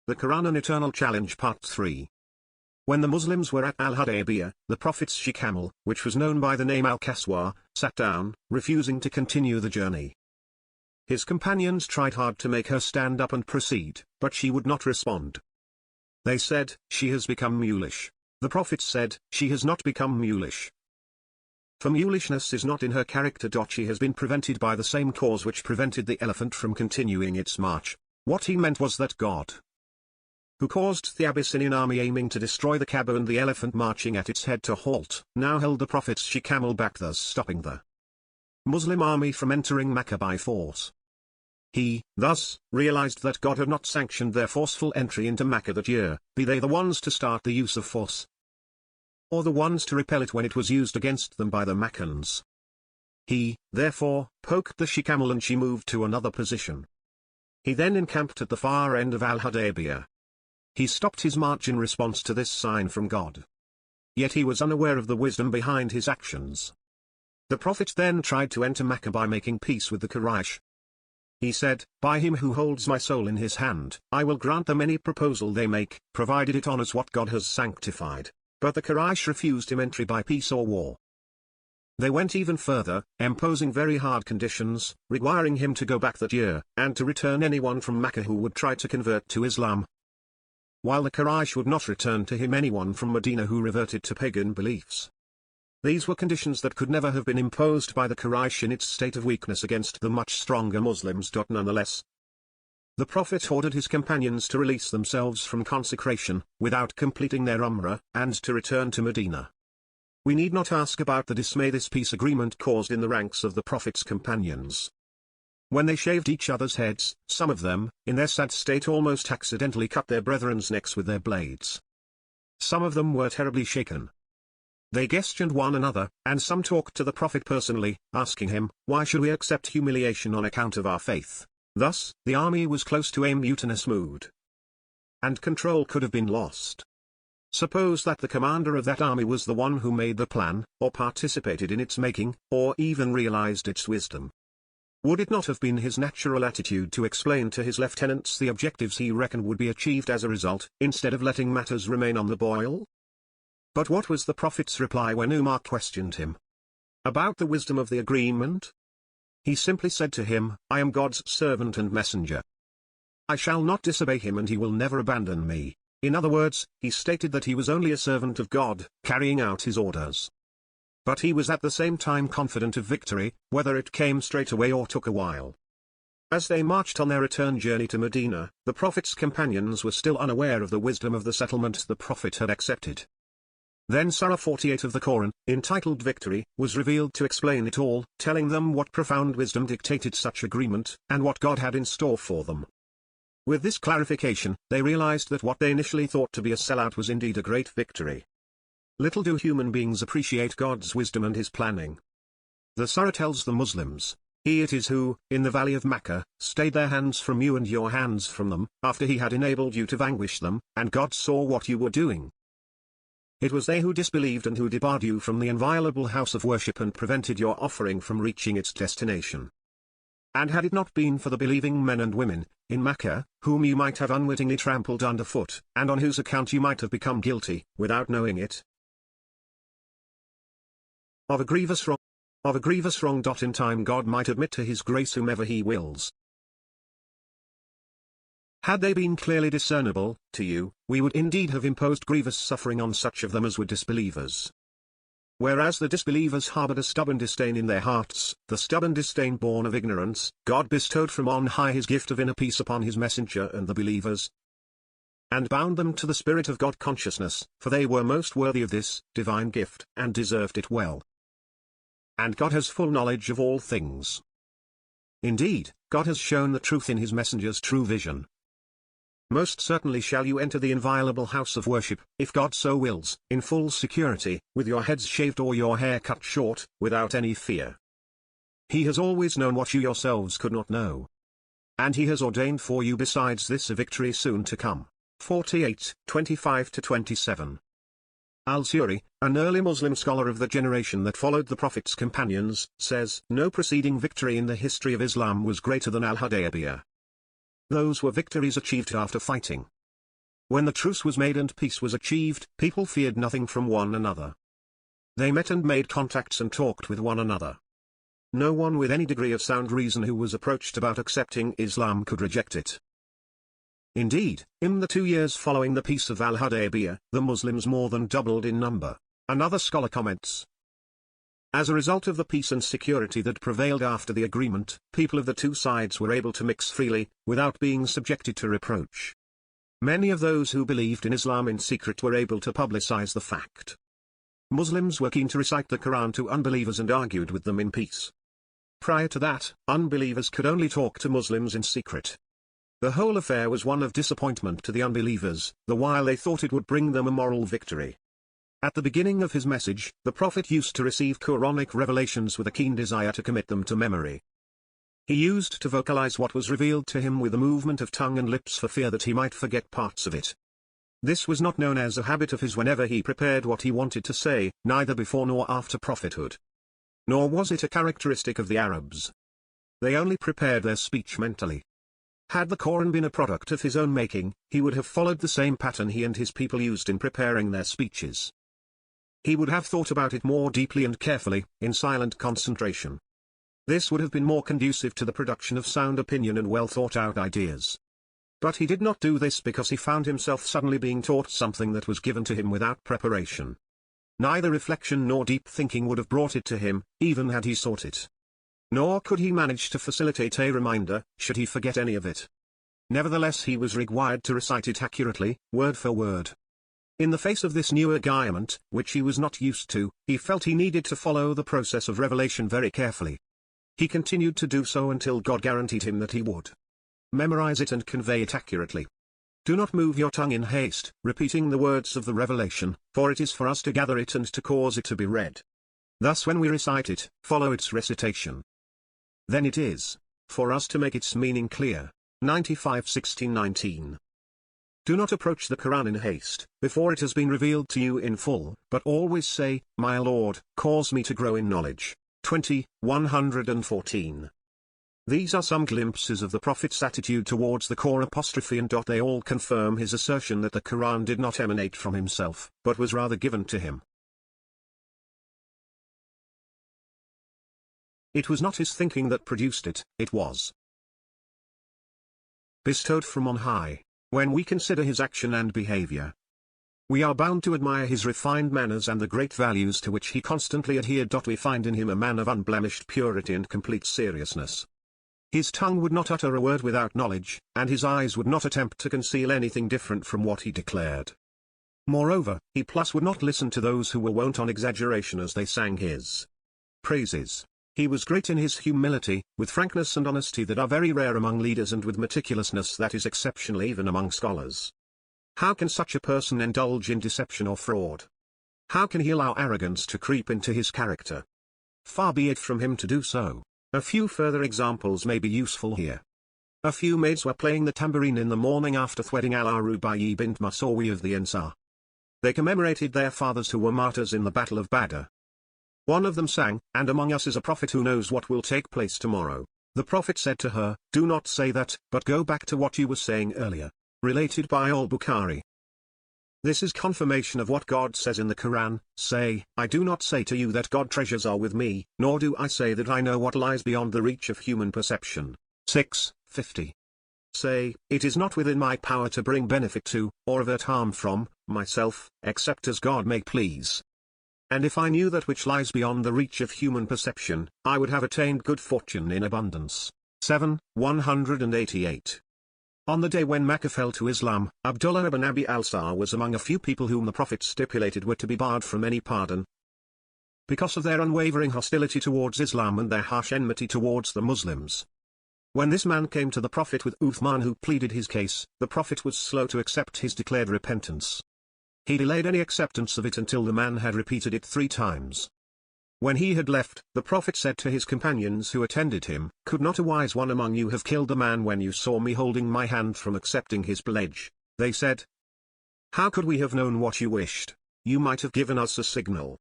The Qur'an An Eternal Challenge Part 3. When the Muslims were at Al-Hudaybiyah, the Prophet's she-camel, which was known by the name Al-Kaswa, sat down, refusing to continue the journey. His companions tried hard to make her stand up and proceed, but she would not respond. They said, "She has become mulish." The Prophet said, "She has not become mulish. For mulishness is not in her character. She has been prevented by the same cause which prevented the elephant from continuing its march." What he meant was that God, who caused the Abyssinian army aiming to destroy the Kaaba and the elephant marching at its head to halt, now held the Prophet's she-camel back, thus stopping the Muslim army from entering Mecca by force. He, thus, realized that God had not sanctioned their forceful entry into Mecca that year, be they the ones to start the use of force, or the ones to repel it when it was used against them by the Meccans. He, therefore, poked the she-camel and she moved to another position. He then encamped at the far end of Al-Hudaybiyah. He stopped his march in response to this sign from God. Yet he was unaware of the wisdom behind his actions. The Prophet then tried to enter Mecca by making peace with the Quraysh. He said, "By him who holds my soul in his hand, I will grant them any proposal they make, provided it honors what God has sanctified." But the Quraysh refused him entry by peace or war. They went even further, imposing very hard conditions, requiring him to go back that year, and to return anyone from Mecca who would try to convert to Islam, while the Quraysh would not return to him anyone from Medina who reverted to pagan beliefs. These were conditions that could never have been imposed by the Quraysh in its state of weakness against the much stronger Muslims. Nonetheless, the Prophet ordered his companions to release themselves from consecration, without completing their Umrah, and to return to Medina. We need not ask about the dismay this peace agreement caused in the ranks of the Prophet's companions. When they shaved each other's heads, some of them, in their sad state, almost accidentally cut their brethren's necks with their blades. Some of them were terribly shaken. They questioned one another, and some talked to the Prophet personally, asking him, "Why should we accept humiliation on account of our faith?" Thus, the army was close to a mutinous mood, and control could have been lost. Suppose that the commander of that army was the one who made the plan, or participated in its making, or even realized its wisdom. Would it not have been his natural attitude to explain to his lieutenants the objectives he reckoned would be achieved as a result, instead of letting matters remain on the boil? But what was the Prophet's reply when Umar questioned him about the wisdom of the agreement? He simply said to him, "I am God's servant and messenger. I shall not disobey him and he will never abandon me." In other words, he stated that he was only a servant of God, carrying out his orders. But he was at the same time confident of victory, whether it came straight away or took a while. As they marched on their return journey to Medina, the Prophet's companions were still unaware of the wisdom of the settlement the Prophet had accepted. Then Surah 48 of the Qur'an, entitled Victory, was revealed to explain it all, telling them what profound wisdom dictated such agreement, and what God had in store for them. With this clarification, they realized that what they initially thought to be a sellout was indeed a great victory. Little do human beings appreciate God's wisdom and his planning. The surah tells the Muslims, "He it is who, in the valley of Mecca, stayed their hands from you and your hands from them, after he had enabled you to vanquish them, and God saw what you were doing. It was they who disbelieved and who debarred you from the inviolable house of worship and prevented your offering from reaching its destination. And had it not been for the believing men and women, in Mecca, whom you might have unwittingly trampled underfoot, and on whose account you might have become guilty, without knowing it, of a grievous wrong. In time God might admit to his grace whomever he wills. Had they been clearly discernible, to you, we would indeed have imposed grievous suffering on such of them as were disbelievers. Whereas the disbelievers harbored a stubborn disdain in their hearts, the stubborn disdain born of ignorance, God bestowed from on high his gift of inner peace upon his messenger and the believers, and bound them to the spirit of God consciousness, for they were most worthy of this divine gift, and deserved it well. And God has full knowledge of all things. Indeed, God has shown the truth in his messenger's true vision. Most certainly shall you enter the inviolable house of worship, if God so wills, in full security, with your heads shaved or your hair cut short, without any fear. He has always known what you yourselves could not know. And he has ordained for you besides this a victory soon to come." 48, 25-27. Al-Suri, an early Muslim scholar of the generation that followed the Prophet's companions, says, "No preceding victory in the history of Islam was greater than Al-Hudaybiyah. Those were victories achieved after fighting. When the truce was made and peace was achieved, people feared nothing from one another. They met and made contacts and talked with one another. No one with any degree of sound reason who was approached about accepting Islam could reject it. Indeed, in the 2 years following the Peace of Al-Hudaybiyah, the Muslims more than doubled in number. Another scholar comments, as a result of the peace and security that prevailed after the agreement, people of the two sides were able to mix freely, without being subjected to reproach. Many of those who believed in Islam in secret were able to publicize the fact. Muslims were keen to recite the Qur'an to unbelievers and argued with them in peace. Prior to that, unbelievers could only talk to Muslims in secret. The whole affair was one of disappointment to the unbelievers, the while they thought it would bring them a moral victory. At the beginning of his message, the Prophet used to receive Quranic revelations with a keen desire to commit them to memory. He used to vocalize what was revealed to him with a movement of tongue and lips for fear that he might forget parts of it. This was not known as a habit of his whenever he prepared what he wanted to say, neither before nor after prophethood. Nor was it a characteristic of the Arabs. They only prepared their speech mentally. Had the Qur'an been a product of his own making, he would have followed the same pattern he and his people used in preparing their speeches. He would have thought about it more deeply and carefully, in silent concentration. This would have been more conducive to the production of sound opinion and well-thought-out ideas. But he did not do this because he found himself suddenly being taught something that was given to him without preparation. Neither reflection nor deep thinking would have brought it to him, even had he sought it. Nor could he manage to facilitate a reminder, should he forget any of it. Nevertheless, he was required to recite it accurately, word for word. In the face of this new agreement, which he was not used to, he felt he needed to follow the process of revelation very carefully. He continued to do so until God guaranteed him that he would memorize it and convey it accurately. Do not move your tongue in haste, repeating the words of the revelation, for it is for us to gather it and to cause it to be read. Thus when we recite it, follow its recitation. Then it is for us to make its meaning clear. 95:16-19. Do not approach the Qur'an in haste, before it has been revealed to you in full, but always say, My Lord, cause me to grow in knowledge. 20:114. These are some glimpses of the Prophet's attitude towards the Qur'an and they all confirm his assertion that the Qur'an did not emanate from himself, but was rather given to him. It was not his thinking that produced it, it was bestowed from on high. When we consider his action and behavior, we are bound to admire his refined manners and the great values to which he constantly adhered. We find in him a man of unblemished purity and complete seriousness. His tongue would not utter a word without knowledge, and his eyes would not attempt to conceal anything different from what he declared. Moreover, he would not listen to those who were wont on exaggeration as they sang his praises. He was great in his humility, with frankness and honesty that are very rare among leaders and with meticulousness that is exceptional even among scholars. How can such a person indulge in deception or fraud? How can he allow arrogance to creep into his character? Far be it from him to do so. A few further examples may be useful here. A few maids were playing the tambourine in the morning after the wedding al-Rubai bint Masawi of the Ansar. They commemorated their fathers who were martyrs in the Battle of Badr. One of them sang, and among us is a prophet who knows what will take place tomorrow. The prophet said to her, Do not say that, but go back to what you were saying earlier. Related by al-Bukhari. This is confirmation of what God says in the Qur'an, Say, I do not say to you that God's treasures are with me, nor do I say that I know what lies beyond the reach of human perception. 6:50. Say, it is not within my power to bring benefit to, or avert harm from, myself, except as God may please. And if I knew that which lies beyond the reach of human perception, I would have attained good fortune in abundance. 7:188. On the day when Makkah fell to Islam, Abdullah ibn Abi al-Sar was among a few people whom the Prophet stipulated were to be barred from any pardon, because of their unwavering hostility towards Islam and their harsh enmity towards the Muslims. When this man came to the Prophet with Uthman who pleaded his case, the Prophet was slow to accept his declared repentance. He delayed any acceptance of it until the man had repeated it 3 times. When he had left, the Prophet said to his companions who attended him, Could not a wise one among you have killed the man when you saw me holding my hand from accepting his pledge? They said, How could we have known what you wished? You might have given us a signal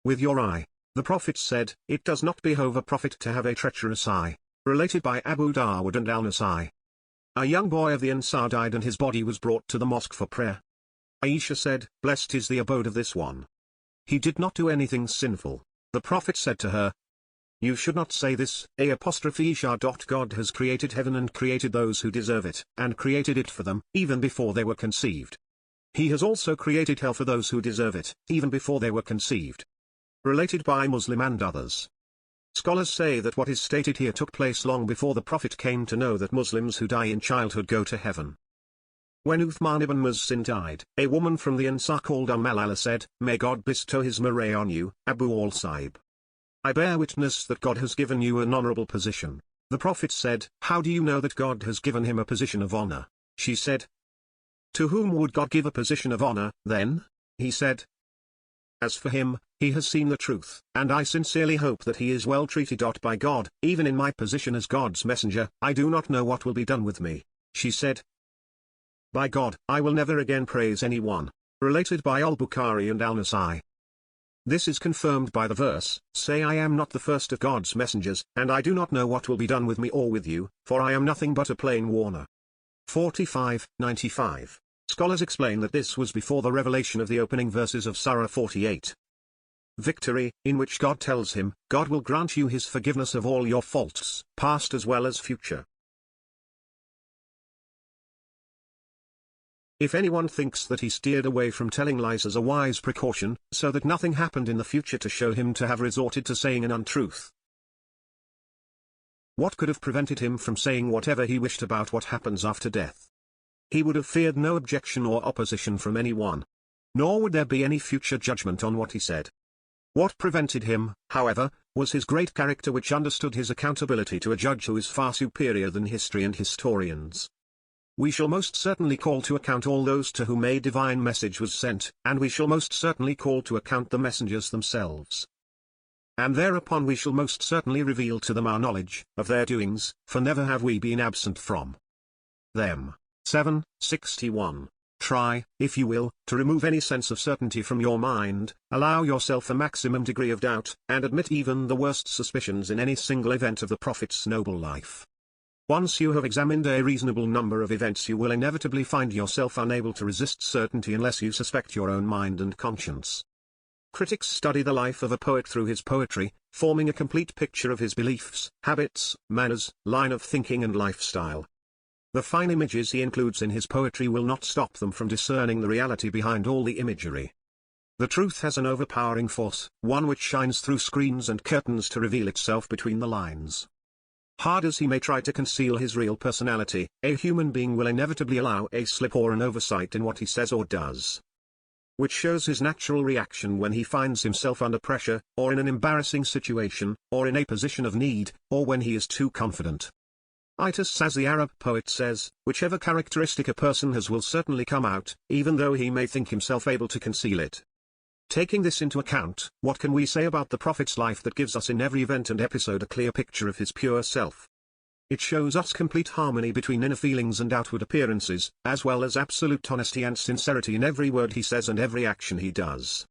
with your eye. The Prophet said, It does not behove a prophet to have a treacherous eye. Related by Abu Dawud and al-Nasai. A young boy of the Ansar died and his body was brought to the mosque for prayer. Aisha said, "Blessed is the abode of this one. He did not do anything sinful." The Prophet said to her, "You should not say this, Isha. God has created heaven and created those who deserve it, and created it for them, even before they were conceived. He has also created hell for those who deserve it, even before they were conceived." Related by Muslim and others. Scholars say that what is stated here took place long before the Prophet came to know that Muslims who die in childhood go to heaven. When Uthman ibn Mazin died, a woman from the Ansar called Malala said, "May God bestow his meray on you, Abu al-Saib. I bear witness that God has given you an honorable position." The Prophet said, "How do you know that God has given him a position of honor?" She said, "To whom would God give a position of honor, then?" He said, "As for him, he has seen the truth, and I sincerely hope that he is well treated. By God, even in my position as God's messenger, I do not know what will be done with me." She said, "By God, I will never again praise anyone." Related by al-Bukhari and al-Nasai. This is confirmed by the verse, "Say I am not the first of God's messengers, and I do not know what will be done with me or with you, for I am nothing but a plain warner." 45:95. Scholars explain that this was before the revelation of the opening verses of Surah 48. Victory, in which God tells him, God will grant you his forgiveness of all your faults, past as well as future. If anyone thinks that he steered away from telling lies as a wise precaution, so that nothing happened in the future to show him to have resorted to saying an untruth, what could have prevented him from saying whatever he wished about what happens after death? He would have feared no objection or opposition from anyone. Nor would there be any future judgment on what he said. What prevented him, however, was his great character, which understood his accountability to a judge who is far superior than history and historians. We shall most certainly call to account all those to whom a divine message was sent, and we shall most certainly call to account the messengers themselves. And thereupon we shall most certainly reveal to them our knowledge of their doings, for never have we been absent from them. 7:61. Try, if you will, to remove any sense of certainty from your mind, allow yourself a maximum degree of doubt, and admit even the worst suspicions in any single event of the Prophet's noble life. Once you have examined a reasonable number of events, you will inevitably find yourself unable to resist certainty unless you suspect your own mind and conscience. Critics study the life of a poet through his poetry, forming a complete picture of his beliefs, habits, manners, line of thinking and lifestyle. The fine images he includes in his poetry will not stop them from discerning the reality behind all the imagery. The truth has an overpowering force, one which shines through screens and curtains to reveal itself between the lines. Hard as he may try to conceal his real personality, a human being will inevitably allow a slip or an oversight in what he says or does, which shows his natural reaction when he finds himself under pressure, or in an embarrassing situation, or in a position of need, or when he is too confident. Itis, as the Arab poet says, whichever characteristic a person has will certainly come out, even though he may think himself able to conceal it. Taking this into account, what can we say about the Prophet's life that gives us in every event and episode a clear picture of his pure self? It shows us complete harmony between inner feelings and outward appearances, as well as absolute honesty and sincerity in every word he says and every action he does.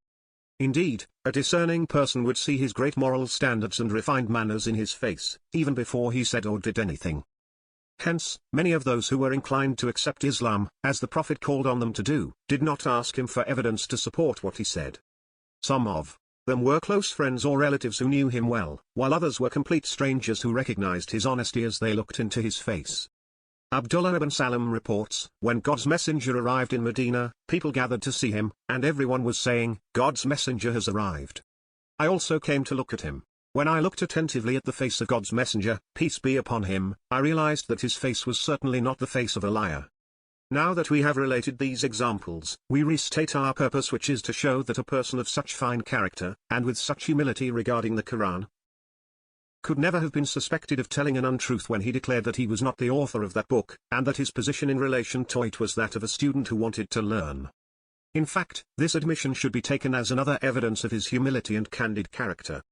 Indeed, a discerning person would see his great moral standards and refined manners in his face, even before he said or did anything. Hence, many of those who were inclined to accept Islam, as the Prophet called on them to do, did not ask him for evidence to support what he said. Some of them were close friends or relatives who knew him well, while others were complete strangers who recognized his honesty as they looked into his face. Abdullah ibn Salam reports, when God's messenger arrived in Medina, people gathered to see him, and everyone was saying, "God's messenger has arrived." I also came to look at him. When I looked attentively at the face of God's messenger, peace be upon him, I realized that his face was certainly not the face of a liar. Now that we have related these examples, we restate our purpose, which is to show that a person of such fine character, and with such humility regarding the Qur'an, could never have been suspected of telling an untruth when he declared that he was not the author of that book, and that his position in relation to it was that of a student who wanted to learn. In fact, this admission should be taken as another evidence of his humility and candid character.